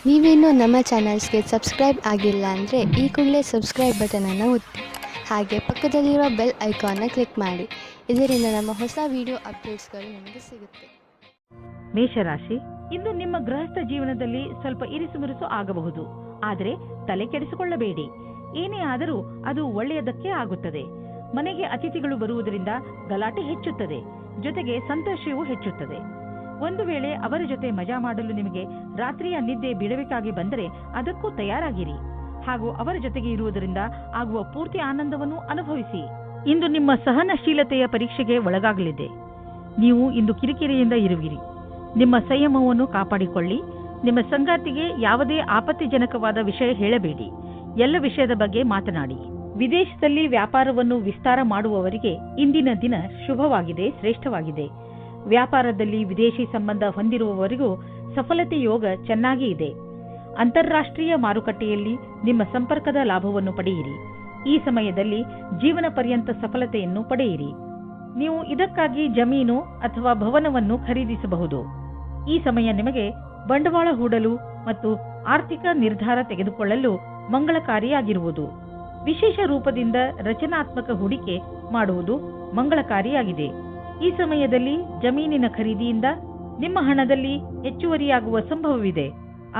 ನೀವೇನೂ ನಮ್ಮ ಚಾನಲ್ಸ್ಗೆ ಸಬ್ಸ್ಕ್ರೈಬ್ ಆಗಿಲ್ಲ ಅಂದರೆ ಈ ಕೂಡಲೇ ಸಬ್ಸ್ಕ್ರೈಬ್ ಬಟನನ್ನು ಒತ್ತಿ ಹಾಗೆ ಪಕ್ಕದಲ್ಲಿರೋ ಬೆಲ್ ಐಕಾನ್ನ ಕ್ಲಿಕ್ ಮಾಡಿ. ಇದರಿಂದ ನಮ್ಮ ಹೊಸ ವಿಡಿಯೋ ಅಪ್ಡೇಟ್ಸ್ಗಳು ನಿಮಗೆ ಸಿಗುತ್ತೆ. ಮೇಷರಾಶಿ, ಇಂದು ನಿಮ್ಮ ಗೃಹಸ್ಥ ಜೀವನದಲ್ಲಿ ಸ್ವಲ್ಪ ಇರಿಸುಮುರುಸು ಆಗಬಹುದು. ಆದರೆ ತಲೆ ಕೆಡಿಸಿಕೊಳ್ಳಬೇಡಿ. ಏನೇ ಆದರೂ ಅದು ಒಳ್ಳೆಯದಕ್ಕೆ ಆಗುತ್ತದೆ. ಮನೆಗೆ ಅತಿಥಿಗಳು ಬರುವುದರಿಂದ ಗಲಾಟೆ ಹೆಚ್ಚುತ್ತದೆ, ಜೊತೆಗೆ ಸಂತೋಷವೂ ಹೆಚ್ಚುತ್ತದೆ. ಒಂದು ವೇಳೆ ಅವರ ಜೊತೆ ಮಜಾ ಮಾಡಲು ನಿಮಗೆ ರಾತ್ರಿಯ ನಿದ್ದೆ ಬಿಡಬೇಕಾಗಿ ಬಂದರೆ ಅದಕ್ಕೂ ತಯಾರಾಗಿರಿ ಹಾಗೂ ಅವರ ಜೊತೆಗೆ ಇರುವುದರಿಂದ ಆಗುವ ಪೂರ್ತಿ ಆನಂದವನ್ನು ಅನುಭವಿಸಿ. ಇಂದು ನಿಮ್ಮ ಸಹನಶೀಲತೆಯ ಪರೀಕ್ಷೆಗೆ ಒಳಗಾಗಲಿದೆ. ನೀವು ಇಂದು ಕಿರಿಕಿರಿಯಿಂದ ಇರುವಿರಿ. ನಿಮ್ಮ ಸಂಯಮವನ್ನು ಕಾಪಾಡಿಕೊಳ್ಳಿ. ನಿಮ್ಮ ಸಂಗಾತಿಗೆ ಯಾವುದೇ ಆಪತ್ತಿಜನಕವಾದ ವಿಷಯ ಹೇಳಬೇಡಿ. ಎಲ್ಲ ವಿಷಯದ ಬಗ್ಗೆ ಮಾತನಾಡಿ. ವಿದೇಶದಲ್ಲಿ ವ್ಯಾಪಾರವನ್ನು ವಿಸ್ತಾರ ಮಾಡುವವರಿಗೆ ಇಂದಿನ ದಿನ ಶುಭವಾಗಿದೆ, ಶ್ರೇಷ್ಠವಾಗಿದೆ. ವ್ಯಾಪಾರದಲ್ಲಿ ವಿದೇಶಿ ಸಂಬಂಧ ಹೊಂದಿರುವವರಿಗೂ ಸಫಲತೆ ಯೋಗ ಚೆನ್ನಾಗಿ ಇದೆ. ಅಂತಾರಾಷ್ಟ್ರೀಯ ಮಾರುಕಟ್ಟೆಯಲ್ಲಿ ನಿಮ್ಮ ಸಂಪರ್ಕದ ಲಾಭವನ್ನು ಪಡೆಯಿರಿ. ಈ ಸಮಯದಲ್ಲಿ ಜೀವನ ಪರ್ಯಂತ ಸಫಲತೆಯನ್ನು ಪಡೆಯಿರಿ. ನೀವು ಇದಕ್ಕಾಗಿ ಜಮೀನು ಅಥವಾ ಭವನವನ್ನು ಖರೀದಿಸಬಹುದು. ಈ ಸಮಯ ನಿಮಗೆ ಬಂಡವಾಳ ಹೂಡಲು ಮತ್ತು ಆರ್ಥಿಕ ನಿರ್ಧಾರ ತೆಗೆದುಕೊಳ್ಳಲು ಮಂಗಳಕಾರಿಯಾಗಿರುವುದು. ವಿಶೇಷ ರೂಪದಿಂದ ರಚನಾತ್ಮಕ ಹೂಡಿಕೆ ಮಾಡುವುದು ಮಂಗಳಕಾರಿಯಾಗಿದೆ. ಈ ಸಮಯದಲ್ಲಿ ಜಮೀನಿನ ಖರೀದಿಯಿಂದ ನಿಮ್ಮ ಹಣದಲ್ಲಿ ಹೆಚ್ಚುವರಿಯಾಗುವ ಸಂಭವವಿದೆ.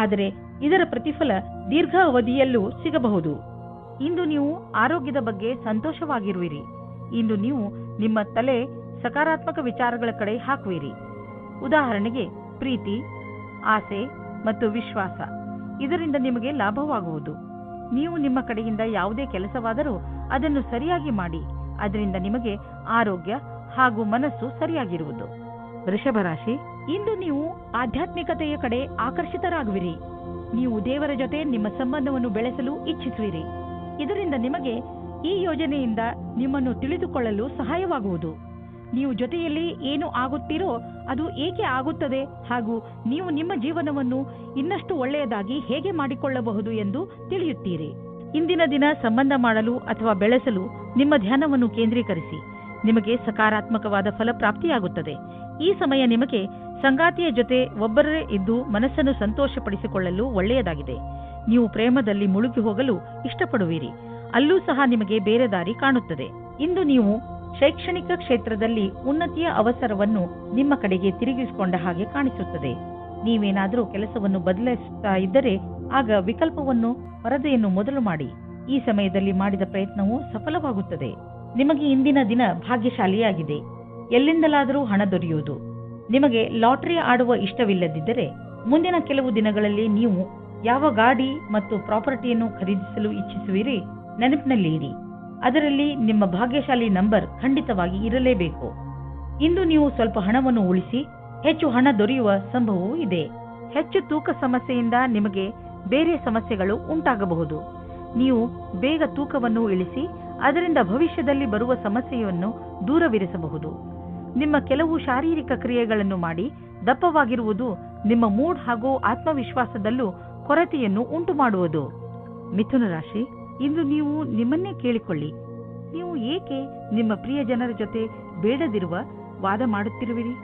ಆದರೆ ಇದರ ಪ್ರತಿಫಲ ದೀರ್ಘ ಅವಧಿಯಲ್ಲೂ ಸಿಗಬಹುದು. ಇಂದು ನೀವು ಆರೋಗ್ಯದ ಬಗ್ಗೆ ಸಂತೋಷವಾಗಿರುವಿರಿ. ಇಂದು ನೀವು ನಿಮ್ಮ ತಲೆ ಸಕಾರಾತ್ಮಕ ವಿಚಾರಗಳ ಕಡೆ ಹಾಕುವಿರಿ. ಉದಾಹರಣೆಗೆ ಪ್ರೀತಿ, ಆಸೆ ಮತ್ತು ವಿಶ್ವಾಸ. ಇದರಿಂದ ನಿಮಗೆ ಲಾಭವಾಗುವುದು. ನೀವು ನಿಮ್ಮ ಕಡೆಯಿಂದ ಯಾವುದೇ ಕೆಲಸವಾದರೂ ಅದನ್ನು ಸರಿಯಾಗಿ ಮಾಡಿ. ಅದರಿಂದ ನಿಮಗೆ ಆರೋಗ್ಯ ಹಾಗೂ ಮನಸ್ಸು ಸರಿಯಾಗಿರುವುದು. ವೃಷಭ ರಾಶಿ, ಇಂದು ನೀವು ಆಧ್ಯಾತ್ಮಿಕತೆಯ ಕಡೆ ಆಕರ್ಷಿತರಾಗುವಿರಿ. ನೀವು ದೇವರ ಜೊತೆ ನಿಮ್ಮ ಸಂಬಂಧವನ್ನು ಬೆಳೆಸಲು ಇಚ್ಛಿಸುವಿರಿ. ಇದರಿಂದ ನಿಮಗೆ ಈ ಯೋಜನೆಯಿಂದ ನಿಮ್ಮನ್ನು ತಿಳಿದುಕೊಳ್ಳಲು ಸಹಾಯವಾಗುವುದು. ನೀವು ಜೊತೆಯಲ್ಲಿ ಏನು ಆಗುತ್ತೀರೋ ಅದು ಏಕೆ ಆಗುತ್ತದೆ ಹಾಗೂ ನೀವು ನಿಮ್ಮ ಜೀವನವನ್ನು ಇನ್ನಷ್ಟು ಒಳ್ಳೆಯದಾಗಿ ಹೇಗೆ ಮಾಡಿಕೊಳ್ಳಬಹುದು ಎಂದು ತಿಳಿಯುತ್ತೀರಿ. ಇಂದಿನ ದಿನ ಸಂಬಂಧ ಮಾಡಲು ಅಥವಾ ಬೆಳೆಸಲು ನಿಮ್ಮ ಧ್ಯಾನವನ್ನು ಕೇಂದ್ರೀಕರಿಸಿ. ನಿಮಗೆ ಸಕಾರಾತ್ಮಕವಾದ ಫಲಪ್ರಾಪ್ತಿಯಾಗುತ್ತದೆ. ಈ ಸಮಯ ನಿಮಗೆ ಸಂಗಾತಿಯ ಜೊತೆ ಒಬ್ಬರೇ ಇದ್ದು ಮನಸ್ಸನ್ನು ಸಂತೋಷಪಡಿಸಿಕೊಳ್ಳಲು ಒಳ್ಳೆಯದಾಗಿದೆ. ನೀವು ಪ್ರೇಮದಲ್ಲಿ ಮುಳುಗಿ ಹೋಗಲು ಇಷ್ಟಪಡುವಿರಿ. ಅಲ್ಲೂ ಸಹ ನಿಮಗೆ ಬೇರೆ ದಾರಿ ಕಾಣುತ್ತದೆ. ಇಂದು ನೀವು ಶೈಕ್ಷಣಿಕ ಕ್ಷೇತ್ರದಲ್ಲಿ ಉನ್ನತಿಯ ಅವಸರವನ್ನು ನಿಮ್ಮ ಕಡೆಗೆ ತಿರುಗಿಸಿಕೊಂಡ ಹಾಗೆ ಕಾಣಿಸುತ್ತದೆ. ನೀವೇನಾದರೂ ಕೆಲಸವನ್ನು ಬದಲಿಸುತ್ತಾ ಇದ್ದರೆ ಆಗ ವಿಕಲ್ಪವನ್ನು ವರದಿಯನ್ನು ಮೊದಲು ಮಾಡಿ. ಈ ಸಮಯದಲ್ಲಿ ಮಾಡಿದ ಪ್ರಯತ್ನವು ಸಫಲವಾಗುತ್ತದೆ. ನಿಮಗೆ ಇಂದಿನ ದಿನ ಭಾಗ್ಯಶಾಲಿಯಾಗಿದೆ. ಎಲ್ಲಿಂದಲಾದರೂ ಹಣ ದೊರೆಯುವುದು. ನಿಮಗೆ ಲಾಟರಿ ಆಡುವ ಇಷ್ಟವಿಲ್ಲದಿದ್ದರೆ ಮುಂದಿನ ಕೆಲವು ದಿನಗಳಲ್ಲಿ ನೀವು ಯಾವ ಗಾಡಿ ಮತ್ತು ಪ್ರಾಪರ್ಟಿಯನ್ನು ಖರೀದಿಸಲು ಇಚ್ಛಿಸುವಿರಿ ನೆನಪಿನಲ್ಲಿ ಇಡಿ. ಅದರಲ್ಲಿ ನಿಮ್ಮ ಭಾಗ್ಯಶಾಲಿ ನಂಬರ್ ಖಂಡಿತವಾಗಿ ಇರಲೇಬೇಕು. ಇಂದು ನೀವು ಸ್ವಲ್ಪ ಹಣವನ್ನು ಉಳಿಸಿ ಹೆಚ್ಚು ಹಣ ದೊರೆಯುವ ಸಂಭವವೂ ಇದೆ. ಹೆಚ್ಚು ತೂಕ ಸಮಸ್ಯೆಯಿಂದ ನಿಮಗೆ ಬೇರೆ ಸಮಸ್ಯೆಗಳು ಉಂಟಾಗಬಹುದು. ನೀವು ಬೇಗ ತೂಕವನ್ನು ಇಳಿಸಿ ಅದರಿಂದ ಭವಿಷ್ಯದಲ್ಲಿ ಬರುವ ಸಮಸ್ಯೆಯನ್ನು ದೂರವಿರಿಸಬಹುದು. ನಿಮ್ಮ ಕೆಲವು ಶಾರೀರಿಕ ಕ್ರಿಯೆಗಳನ್ನು ಮಾಡಿ ದಪ್ಪವಾಗಿರುವುದು ನಿಮ್ಮ ಮೂಡ್ ಹಾಗೂ ಆತ್ಮವಿಶ್ವಾಸದಲ್ಲೂ ಕೊರತೆಯನ್ನು ಉಂಟು ಮಾಡುವುದು. ಮಿಥುನ ರಾಶಿ, ಇಂದು ನೀವು ನಿಮ್ಮನ್ನೇ ಕೇಳಿಕೊಳ್ಳಿ. ನೀವು ಏಕೆ ನಿಮ್ಮ ಪ್ರಿಯ ಜನರ ಜೊತೆ ಬೇಡದಿರುವ ವಾದ ಮಾಡುತ್ತಿರುವಿರಿ?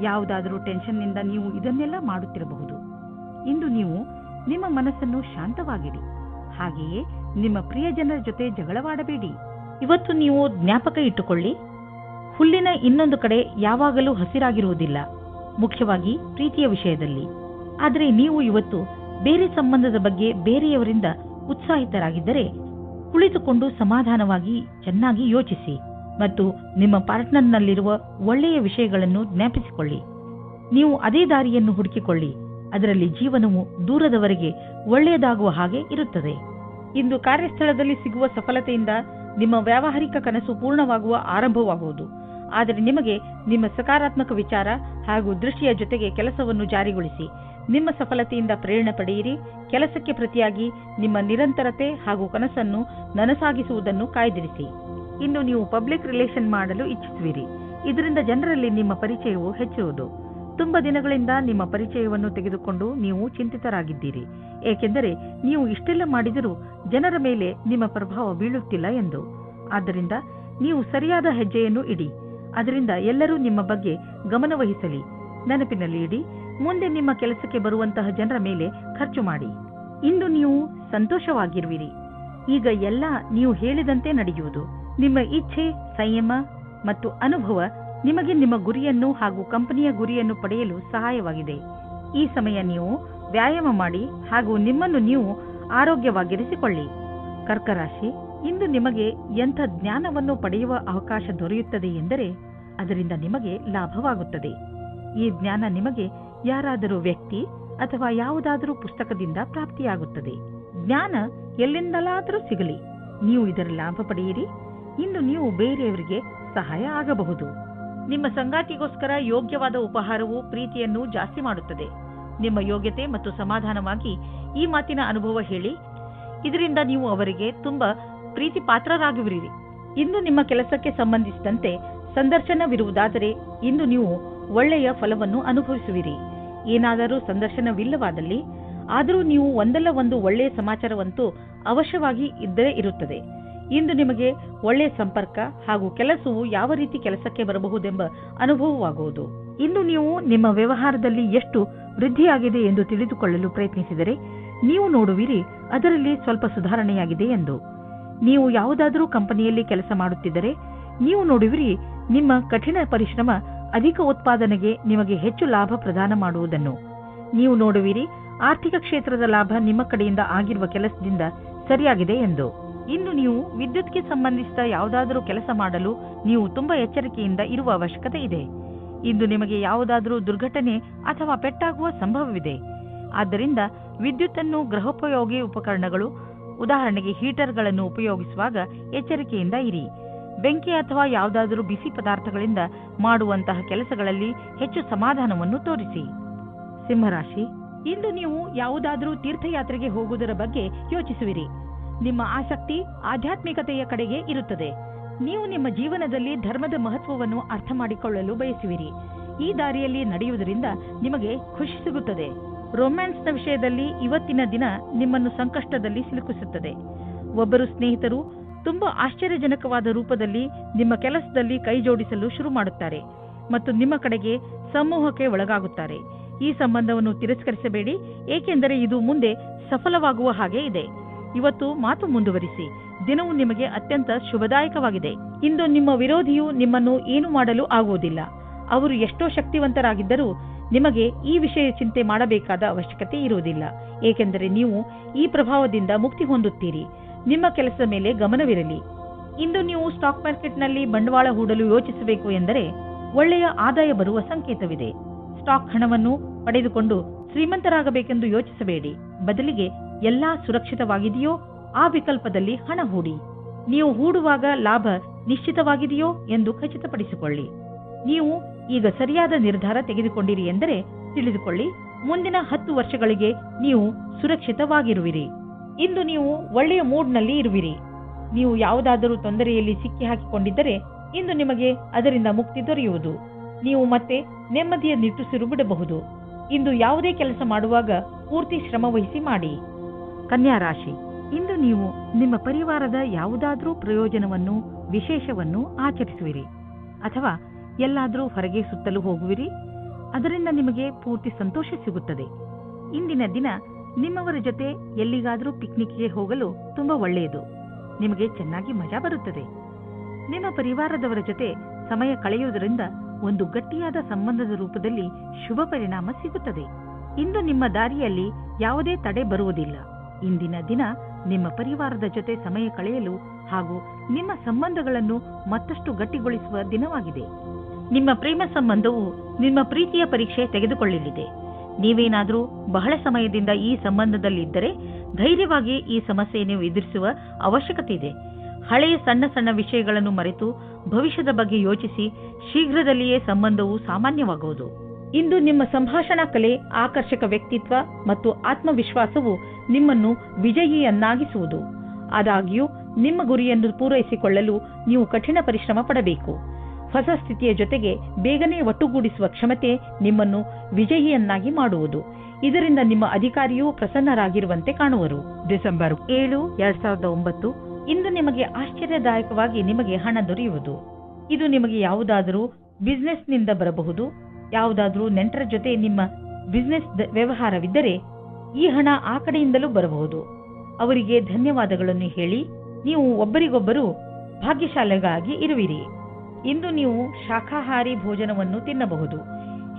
ಯಾವುದಾದರೂ ಟೆನ್ಷನ್ನಿಂದ ನೀವು ಇದನ್ನೆಲ್ಲ ಮಾಡುತ್ತಿರಬಹುದು. ಇಂದು ನೀವು ನಿಮ್ಮ ಮನಸ್ಸನ್ನು ಶಾಂತವಾಗಿಡಿ. ಹಾಗೆಯೇ ನಿಮ್ಮ ಪ್ರಿಯ ಜನರ ಜೊತೆ ಜಗಳವಾಡಬೇಡಿ. ಇವತ್ತು ನೀವು ಜ್ಞಾಪಕ ಇಟ್ಟುಕೊಳ್ಳಿ, ಹುಲ್ಲಿನ ಇನ್ನೊಂದು ಕಡೆ ಯಾವಾಗಲೂ ಹಸಿರಾಗಿರುವುದಿಲ್ಲ, ಮುಖ್ಯವಾಗಿ ಪ್ರೀತಿಯ ವಿಷಯದಲ್ಲಿ. ಆದರೆ ನೀವು ಇವತ್ತು ಬೇರೆ ಸಂಬಂಧದ ಬಗ್ಗೆ ಬೇರೆಯವರಿಂದ ಉತ್ಸಾಹಿತರಾಗಿದ್ದರೆ ಕುಳಿತುಕೊಂಡು ಸಮಾಧಾನವಾಗಿ ಚೆನ್ನಾಗಿ ಯೋಚಿಸಿ ಮತ್ತು ನಿಮ್ಮ ಪಾರ್ಟ್ನರ್ನಲ್ಲಿರುವ ಒಳ್ಳೆಯ ವಿಷಯಗಳನ್ನು ಜ್ಞಾಪಿಸಿಕೊಳ್ಳಿ. ನೀವು ಅದೇ ದಾರಿಯನ್ನು ಹುಡುಕಿಕೊಳ್ಳಿ. ಅದರಲ್ಲಿ ಜೀವನವು ದೂರದವರೆಗೆ ಒಳ್ಳೆಯದಾಗುವ ಹಾಗೆ ಇರುತ್ತದೆ. ಇಂದು ಕಾರ್ಯಸ್ಥಳದಲ್ಲಿ ಸಿಗುವ ಸಫಲತೆಯಿಂದ ನಿಮ್ಮ ವ್ಯಾವಹಾರಿಕ ಕನಸು ಪೂರ್ಣವಾಗುವ ಆರಂಭವಾಗುವುದು. ಆದರೆ ನಿಮಗೆ ನಿಮ್ಮ ಸಕಾರಾತ್ಮಕ ವಿಚಾರ ಹಾಗೂ ದೃಷ್ಟಿಯ ಜೊತೆಗೆ ಕೆಲಸವನ್ನು ಜಾರಿಗೊಳಿಸಿ. ನಿಮ್ಮ ಸಫಲತೆಯಿಂದ ಪ್ರೇರಣೆ ಪಡೆಯಿರಿ. ಕೆಲಸಕ್ಕೆ ಪ್ರತಿಯಾಗಿ ನಿಮ್ಮ ನಿರಂತರತೆ ಹಾಗೂ ಕನಸನ್ನು ನನಸಾಗಿಸುವುದನ್ನು ಕಾಯ್ದಿರಿಸಿ. ಇಂದು ನೀವು ಪಬ್ಲಿಕ್ ರಿಲೇಷನ್ ಮಾಡಲು ಇಚ್ಛಿಸುವಿರಿ. ಇದರಿಂದ ಜನರಲ್ಲಿ ನಿಮ್ಮ ಪರಿಚಯವು ಹೆಚ್ಚುವುದು. ತುಂಬ ದಿನಗಳಿಂದ ನಿಮ್ಮ ಪರಿಚಯವನ್ನು ತೆಗೆದುಕೊಂಡು ನೀವು ಚಿಂತಿತರಾಗಿದ್ದೀರಿ. ಏಕೆಂದರೆ ನೀವು ಇಷ್ಟೆಲ್ಲ ಮಾಡಿದರೂ ಜನರ ಮೇಲೆ ನಿಮ್ಮ ಪ್ರಭಾವ ಬೀಳುತ್ತಿಲ್ಲ ಎಂದು. ಆದ್ದರಿಂದ ನೀವು ಸರಿಯಾದ ಹೆಜ್ಜೆಯನ್ನು ಇಡಿ. ಅದರಿಂದ ಎಲ್ಲರೂ ನಿಮ್ಮ ಬಗ್ಗೆ ಗಮನವಹಿಸಲಿ. ನೆನಪಿನಲ್ಲಿ ಇಡಿ, ಮುಂದೆ ನಿಮ್ಮ ಕೆಲಸಕ್ಕೆ ಬರುವಂತಹ ಜನರ ಮೇಲೆ ಖರ್ಚು ಮಾಡಿ. ಇಂದು ನೀವು ಸಂತೋಷವಾಗಿರುವಿರಿ. ಈಗ ಎಲ್ಲ ನೀವು ಹೇಳಿದಂತೆ ನಡೆಯುವುದು. ನಿಮ್ಮ ಇಚ್ಛೆ, ಸಂಯಮ ಮತ್ತು ಅನುಭವ ನಿಮಗೆ ನಿಮ್ಮ ಗುರಿಯನ್ನು ಹಾಗೂ ಕಂಪನಿಯ ಗುರಿಯನ್ನು ಪಡೆಯಲು ಸಹಾಯವಾಗಿದೆ. ಈ ಸಮಯ ನೀವು ವ್ಯಾಯಾಮ ಮಾಡಿ ಹಾಗೂ ನಿಮ್ಮನ್ನು ನೀವು ಆರೋಗ್ಯವಾಗಿರಿಸಿಕೊಳ್ಳಿ. ಕರ್ಕ ರಾಶಿ, ಇಂದು ನಿಮಗೆ ಎಂಥ ಜ್ಞಾನವನ್ನು ಪಡೆಯುವ ಅವಕಾಶ ದೊರೆಯುತ್ತದೆ ಎಂದರೆ ಅದರಿಂದ ನಿಮಗೆ ಲಾಭವಾಗುತ್ತದೆ. ಈ ಜ್ಞಾನ ನಿಮಗೆ ಯಾರಾದರೂ ವ್ಯಕ್ತಿ ಅಥವಾ ಯಾವುದಾದರೂ ಪುಸ್ತಕದಿಂದ ಪ್ರಾಪ್ತಿಯಾಗುತ್ತದೆ. ಜ್ಞಾನ ಎಲ್ಲಿಂದಲಾದರೂ ಸಿಗಲಿ, ನೀವು ಇದರ ಲಾಭ ಪಡೆಯಿರಿ. ಇಂದು ನೀವು ಬೇರೆಯವರಿಗೆ ಸಹಾಯ ಆಗಬಹುದು. ನಿಮ್ಮ ಸಂಗಾತಿಗೋಸ್ಕರ ಯೋಗ್ಯವಾದ ಉಪಹಾರವು ಪ್ರೀತಿಯನ್ನು ಜಾಸ್ತಿ ಮಾಡುತ್ತದೆ. ನಿಮ್ಮ ಯೋಗ್ಯತೆ ಮತ್ತು ಸಮಾಧಾನವಾಗಿ ಈ ಮಾತಿನ ಅನುಭವ ಹೇಳಿ. ಇದರಿಂದ ನೀವು ಅವರಿಗೆ ತುಂಬಾ ಪ್ರೀತಿ ಪಾತ್ರರಾಗುವಿರಿ. ಇಂದು ನಿಮ್ಮ ಕೆಲಸಕ್ಕೆ ಸಂಬಂಧಿಸಿದಂತೆ ಸಂದರ್ಶನವಿರುವುದಾದರೆ ಇಂದು ನೀವು ಒಳ್ಳೆಯ ಫಲವನ್ನು ಅನುಭವಿಸುವಿರಿ. ಏನಾದರೂ ಸಂದರ್ಶನವಿಲ್ಲವಾದಲ್ಲಿ ಆದರೂ ನೀವು ಒಂದಲ್ಲ ಒಂದು ಒಳ್ಳೆಯ ಸಮಾಚಾರವಂತೂ ಅವಶ್ಯವಾಗಿ ಇದ್ದೇ ಇರುತ್ತದೆ. ಇಂದು ನಿಮಗೆ ಒಳ್ಳೆಯ ಸಂಪರ್ಕ ಹಾಗೂ ಕೆಲಸವು ಯಾವ ರೀತಿ ಕೆಲಸಕ್ಕೆ ಬರಬಹುದೆಂಬ ಅನುಭವವಾಗುವುದು. ಇಂದು ನೀವು ನಿಮ್ಮ ವ್ಯವಹಾರದಲ್ಲಿ ಎಷ್ಟು ವೃದ್ಧಿಯಾಗಿದೆ ಎಂದು ತಿಳಿದುಕೊಳ್ಳಲು ಪ್ರಯತ್ನಿಸಿದರೆ ನೀವು ನೋಡುವಿರಿ ಅದರಲ್ಲಿ ಸ್ವಲ್ಪ ಸುಧಾರಣೆಯಾಗಿದೆ ಎಂದು. ನೀವು ಯಾವುದಾದರೂ ಕಂಪನಿಯಲ್ಲಿ ಕೆಲಸ ಮಾಡುತ್ತಿದ್ದರೆ ನೀವು ನೋಡುವಿರಿ ನಿಮ್ಮ ಕಠಿಣ ಪರಿಶ್ರಮ ಅಧಿಕ ಉತ್ಪಾದನೆಗೆ ನಿಮಗೆ ಹೆಚ್ಚು ಲಾಭ ಪ್ರದಾನ ಮಾಡುವುದನ್ನು. ನೀವು ನೋಡುವಿರಿ ಆರ್ಥಿಕ ಕ್ಷೇತ್ರದ ಲಾಭ ನಿಮ್ಮ ಕಡೆಯಿಂದ ಆಗಿರುವ ಕೆಲಸದಿಂದ ಸರಿಯಾಗಿದೆ ಎಂದು. ಇಂದು ನೀವು ವಿದ್ಯುತ್ಗೆ ಸಂಬಂಧಿಸಿದ ಯಾವುದಾದರೂ ಕೆಲಸ ಮಾಡಲು ನೀವು ತುಂಬಾ ಎಚ್ಚರಿಕೆಯಿಂದ ಇರುವ ಅವಶ್ಯಕತೆ ಇದೆ. ಇಂದು ನಿಮಗೆ ಯಾವುದಾದರೂ ದುರ್ಘಟನೆ ಅಥವಾ ಪೆಟ್ಟಾಗುವ ಸಂಭವವಿದೆ. ಆದ್ದರಿಂದ ವಿದ್ಯುತ್ತನ್ನು ಗೃಹೋಪಯೋಗಿ ಉಪಕರಣಗಳು, ಉದಾಹರಣೆಗೆ ಹೀಟರ್ಗಳನ್ನು ಉಪಯೋಗಿಸುವಾಗ ಎಚ್ಚರಿಕೆಯಿಂದ ಇರಿ. ಬೆಂಕಿ ಅಥವಾ ಯಾವುದಾದರೂ ಬಿಸಿ ಪದಾರ್ಥಗಳಿಂದ ಮಾಡುವಂತಹ ಕೆಲಸಗಳಲ್ಲಿ ಹೆಚ್ಚು ಸಮಾಧಾನವನ್ನು ತೋರಿಸಿ. ಸಿಂಹರಾಶಿ, ಇಂದು ನೀವು ಯಾವುದಾದರೂ ತೀರ್ಥಯಾತ್ರೆಗೆ ಹೋಗುವುದರ ಬಗ್ಗೆ ಯೋಚಿಸುವಿರಿ. ನಿಮ್ಮ ಆಸಕ್ತಿ ಆಧ್ಯಾತ್ಮಿಕತೆಯ ಕಡೆಗೆ ಇರುತ್ತದೆ. ನೀವು ನಿಮ್ಮ ಜೀವನದಲ್ಲಿ ಧರ್ಮದ ಮಹತ್ವವನ್ನು ಅರ್ಥ ಮಾಡಿಕೊಳ್ಳಲು ಬಯಸುವಿರಿ. ಈ ದಾರಿಯಲ್ಲಿ ನಡೆಯುವುದರಿಂದ ನಿಮಗೆ ಖುಷಿ ಸಿಗುತ್ತದೆ. ರೊಮ್ಯಾನ್ಸ್ನ ವಿಷಯದಲ್ಲಿ ಇವತ್ತಿನ ದಿನ ನಿಮ್ಮನ್ನು ಸಂಕಷ್ಟದಲ್ಲಿ ಸಿಲುಕಿಸುತ್ತದೆ. ಒಬ್ಬರು ಸ್ನೇಹಿತರು ತುಂಬಾ ಆಶ್ಚರ್ಯಜನಕವಾದ ರೂಪದಲ್ಲಿ ನಿಮ್ಮ ಕೆಲಸದಲ್ಲಿ ಕೈ ಜೋಡಿಸಲು ಶುರು ಮಾಡುತ್ತಾರೆ ಮತ್ತು ನಿಮ್ಮ ಕಡೆಗೆ ಸಮೂಹಕ್ಕೆ ಒಳಗಾಗುತ್ತಾರೆ. ಈ ಸಂಬಂಧವನ್ನು ತಿರಸ್ಕರಿಸಬೇಡಿ, ಏಕೆಂದರೆ ಇದು ಮುಂದೆ ಸಫಲವಾಗುವ ಹಾಗೆ ಇದೆ. ಇವತ್ತು ಮಾತು ಮುಂದುವರಿಸಿ. ದಿನವು ನಿಮಗೆ ಅತ್ಯಂತ ಶುಭದಾಯಕವಾಗಿದೆ. ಇಂದು ನಿಮ್ಮ ವಿರೋಧಿಯು ನಿಮ್ಮನ್ನು ಏನು ಮಾಡಲು ಆಗುವುದಿಲ್ಲ. ಅವರು ಎಷ್ಟೋ ಶಕ್ತಿವಂತರಾಗಿದ್ದರೂ ನಿಮಗೆ ಈ ವಿಷಯ ಚಿಂತೆ ಮಾಡಬೇಕಾದ ಅವಶ್ಯಕತೆ ಇರುವುದಿಲ್ಲ, ಏಕೆಂದರೆ ನೀವು ಈ ಪ್ರಭಾವದಿಂದ ಮುಕ್ತಿ ಹೊಂದುತ್ತೀರಿ. ನಿಮ್ಮ ಕೆಲಸದ ಮೇಲೆ ಗಮನವಿರಲಿ. ಇಂದು ನೀವು ಸ್ಟಾಕ್ ಮಾರ್ಕೆಟ್ನಲ್ಲಿ ಬಂಡವಾಳ ಹೂಡಲು ಯೋಚಿಸಬೇಕು ಎಂದರೆ ಒಳ್ಳೆಯ ಆದಾಯ ಬರುವ ಸಂಕೇತವಿದೆ. ಸ್ಟಾಕ್ ಹಣವನ್ನು ಪಡೆದುಕೊಂಡು ಶ್ರೀಮಂತರಾಗಬೇಕೆಂದು ಯೋಚಿಸಬೇಡಿ. ಬದಲಿಗೆ ಎಲ್ಲಾ ಸುರಕ್ಷಿತವಾಗಿದೆಯೋ ಆ ವಿಕಲ್ಪದಲ್ಲಿ ಹಣ ಹೂಡಿ. ನೀವು ಹೂಡುವಾಗ ಲಾಭ ನಿಶ್ಚಿತವಾಗಿದೆಯೋ ಎಂದು ಖಚಿತಪಡಿಸಿಕೊಳ್ಳಿ. ನೀವು ಈಗ ಸರಿಯಾದ ನಿರ್ಧಾರ ತೆಗೆದುಕೊಂಡಿರಿ ಎಂದರೆ ತಿಳಿದುಕೊಳ್ಳಿ, ಮುಂದಿನ 10 ವರ್ಷಗಳಿಗೆ ನೀವು ಸುರಕ್ಷಿತವಾಗಿರುವಿರಿ. ಇಂದು ನೀವು ಒಳ್ಳೆಯ ಮೂಡ್ನಲ್ಲಿ ಇರುವಿರಿ. ನೀವು ಯಾವುದಾದರೂ ತೊಂದರೆಯಲ್ಲಿ ಸಿಕ್ಕಿ ಹಾಕಿಕೊಂಡಿದ್ದರೆ ಇಂದು ನಿಮಗೆ ಅದರಿಂದ ಮುಕ್ತಿ ದೊರೆಯುವುದು. ನೀವು ಮತ್ತೆ ನೆಮ್ಮದಿಯ ನಿಟ್ಟುಸಿರು ಬಿಡಬಹುದು. ಇಂದು ಯಾವುದೇ ಕೆಲಸ ಮಾಡುವಾಗ ಪೂರ್ತಿ ಶ್ರಮ ವಹಿಸಿ ಮಾಡಿ. ಕನ್ಯಾ ರಾಶಿ, ಇಂದು ನೀವು ನಿಮ್ಮ ಪರಿವಾರದ ಯಾವುದಾದ್ರೂ ಪ್ರಯೋಜನವನ್ನು, ವಿಶೇಷವನ್ನು ಆಚರಿಸುವಿರಿ ಅಥವಾ ಎಲ್ಲಾದರೂ ಹೊರಗೆ ಸುತ್ತಲು ಹೋಗುವಿರಿ. ಅದರಿಂದ ನಿಮಗೆ ಪೂರ್ತಿ ಸಂತೋಷ ಸಿಗುತ್ತದೆ. ಇಂದಿನ ದಿನ ನಿಮ್ಮವರ ಜೊತೆ ಎಲ್ಲಿಗಾದರೂ ಪಿಕ್ನಿಕ್ಗೆ ಹೋಗಲು ತುಂಬಾ ಒಳ್ಳೆಯದು. ನಿಮಗೆ ಚೆನ್ನಾಗಿ ಮಜಾ ಬರುತ್ತದೆ. ನಿಮ್ಮ ಪರಿವಾರದವರ ಜೊತೆ ಸಮಯ ಕಳೆಯುವುದರಿಂದ ಒಂದು ಗಟ್ಟಿಯಾದ ಸಂಬಂಧದ ರೂಪದಲ್ಲಿ ಶುಭ ಪರಿಣಾಮ ಸಿಗುತ್ತದೆ. ಇಂದು ನಿಮ್ಮ ದಾರಿಯಲ್ಲಿ ಯಾವುದೇ ತಡೆ ಬರುವುದಿಲ್ಲ. ಇಂದಿನ ದಿನ ನಿಮ್ಮ ಪರಿವಾರದ ಜೊತೆ ಸಮಯ ಕಳೆಯಲು ಹಾಗೂ ನಿಮ್ಮ ಸಂಬಂಧಗಳನ್ನು ಮತ್ತಷ್ಟು ಗಟ್ಟಿಗೊಳಿಸುವ ದಿನವಾಗಿದೆ. ನಿಮ್ಮ ಪ್ರೇಮ ಸಂಬಂಧವು ನಿಮ್ಮ ಪ್ರೀತಿಯ ಪರೀಕ್ಷೆ ತೆಗೆದುಕೊಳ್ಳಲಿದೆ. ನೀವೇನಾದರೂ ಬಹಳ ಸಮಯದಿಂದ ಈ ಸಂಬಂಧದಲ್ಲಿದ್ದರೆ ಧೈರ್ಯವಾಗಿ ಈ ಸಮಸ್ಯೆಯನ್ನು ಎದುರಿಸುವ ಅವಶ್ಯಕತೆ ಇದೆ. ಹಳೆಯ ಸಣ್ಣ ಸಣ್ಣ ವಿಷಯಗಳನ್ನು ಮರೆತು ಭವಿಷ್ಯದ ಬಗ್ಗೆ ಯೋಚಿಸಿ. ಶೀಘ್ರದಲ್ಲಿಯೇ ಸಂಬಂಧವು ಸಾಮಾನ್ಯವಾಗುವುದು. ಇಂದು ನಿಮ್ಮ ಸಂಭಾಷಣಾ ಕಲೆ, ಆಕರ್ಷಕ ವ್ಯಕ್ತಿತ್ವ ಮತ್ತು ಆತ್ಮವಿಶ್ವಾಸವು ನಿಮ್ಮನ್ನು ವಿಜಯಿಯನ್ನಾಗಿಸುವುದು. ಆದಾಗ್ಯೂ ನಿಮ್ಮ ಗುರಿಯನ್ನು ಪೂರೈಸಿಕೊಳ್ಳಲು ನೀವು ಕಠಿಣ ಪರಿಶ್ರಮ ಪಡಬೇಕು. ಹೊಸ ಸ್ಥಿತಿಯ ಜೊತೆಗೆ ಬೇಗನೆ ಒಟ್ಟುಗೂಡಿಸುವ ಕ್ಷಮತೆ ನಿಮ್ಮನ್ನು ವಿಜಯಿಯನ್ನಾಗಿ ಮಾಡುವುದು. ಇದರಿಂದ ನಿಮ್ಮ ಅಧಿಕಾರಿಯೂ ಪ್ರಸನ್ನರಾಗಿರುವಂತೆ ಕಾಣುವರು. ಡಿಸೆಂಬರ್ 7, 2009 ಇಂದು ನಿಮಗೆ ಆಶ್ಚರ್ಯದಾಯಕವಾಗಿ ನಿಮಗೆ ಹಣ ದೊರೆಯುವುದು. ಇದು ನಿಮಗೆ ಯಾವುದಾದರೂ ಬಿಸಿನೆಸ್ನಿಂದ ಬರಬಹುದು. ಯಾವುದಾದರೂ ನೆಂಟರ ಜೊತೆ ನಿಮ್ಮ ಬಿಸಿನೆಸ್ ವ್ಯವಹಾರವಿದ್ದರೆ ಈ ಹಣ ಆ ಕಡೆಯಿಂದಲೂ ಬರಬಹುದು. ಅವರಿಗೆ ಧನ್ಯವಾದಗಳನ್ನು ಹೇಳಿ ನೀವು ಒಬ್ಬರಿಗೊಬ್ಬರು ಭಾಗ್ಯಶಾಲಿಗಳಾಗಿ ಇರುವಿರಿ. ಇಂದು ನೀವು ಶಾಖಾಹಾರಿ ಭೋಜನವನ್ನು ತಿನ್ನಬಹುದು.